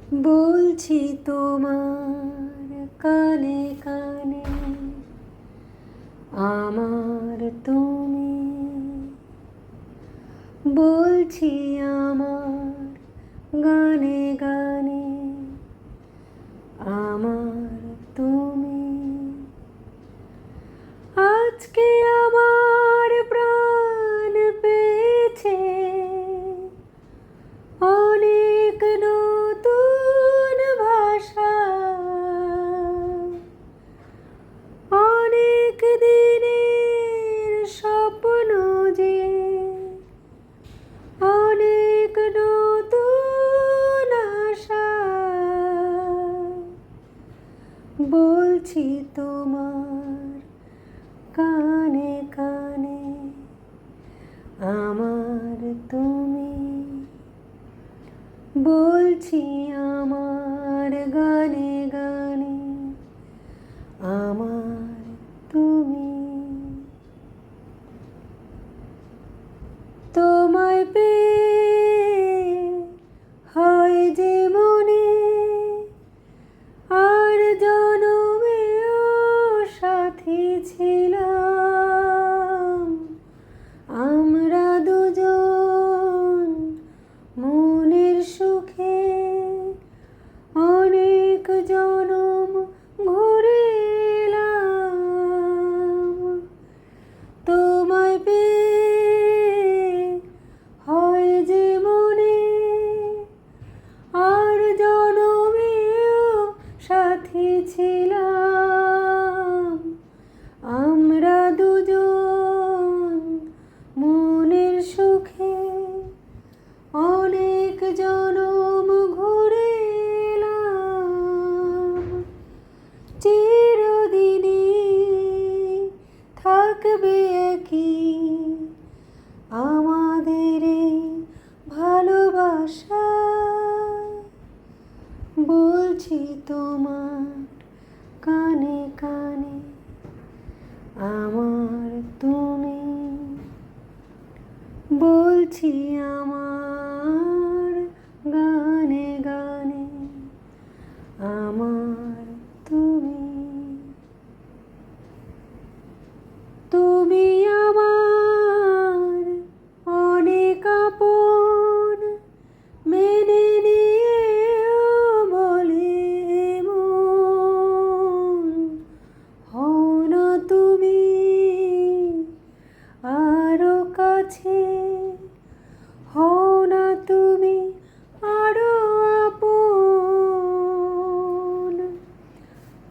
বলছি তোমার কানে কানে, আমার তুমি। বলছি আমার গানে গানে, আমার তুমি। আজকে আমার প্রাণ পেয়েছে অনেক নতুন ভাষা, অনেক দিনের স্বপ্ন যে অনেক নতুন আশা। বলছি তোমার কানে কানে, আমার তুমি। বলছি আমার গানে গানে, আমার তুমি। তোমায় পেয়ে হয় যে মনে আর জনমেও সাথী ছিলাম আমরা দুজন। মনের সুখে অনেক জনম ঘুরে এলাম। তোমায় পেয়ে হয় যে মনে আর জনমেও সাথী ছিলাম আমরা দুজন। মনের সুখে অনেক জনম ঘুরে এলাম। চিরদিনই থাকবে একই আমাদের এই ভালোবাসা। বলছি তোমার কানে কানে, আমার তুমি। বলছি আমার গানে গানে, আমার তুমি। তুমি আমার অনেক আপন, মেনে নিয়েও বলে মন। হও না তুমি আরো কাছে, হও না তুমি আরো আপন।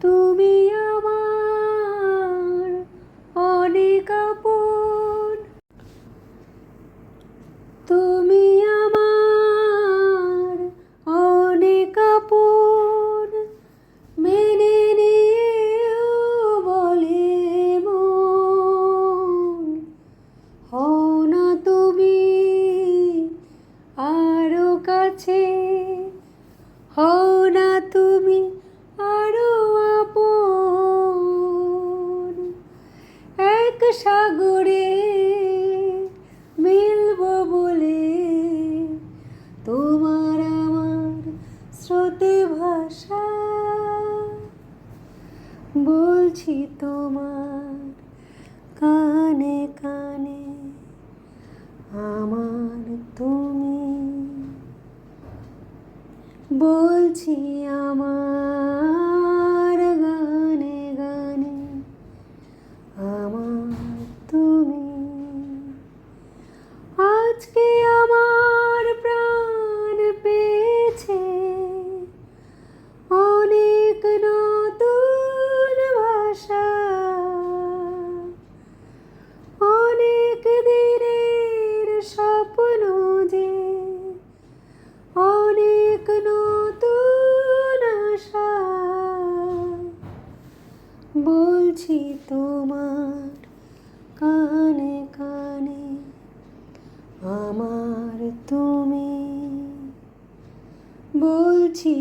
তুমি আমার অনেক আপন, তুমি আমার অনেক আপন, মেনে নিয়েও বলে মন। হও না তুমি আরো কাছে, হও না তুমি আরো আপন। এক সাগরে মিলবো বলে তোমার আমার স্রোতে ভাষা। বলছি তোমার কানে কানে, আমার তুমি। বলছি আমার গানে গানে, আমার তুমি। আজকে আমার প্রাণ পেয়েছে অনেক নতুন ভাষা, অনেক দিনের স্বপ্ন যে অনেক নতুন আশা। বলছি তোমার কানে কানে, আমার তুমি। বলছি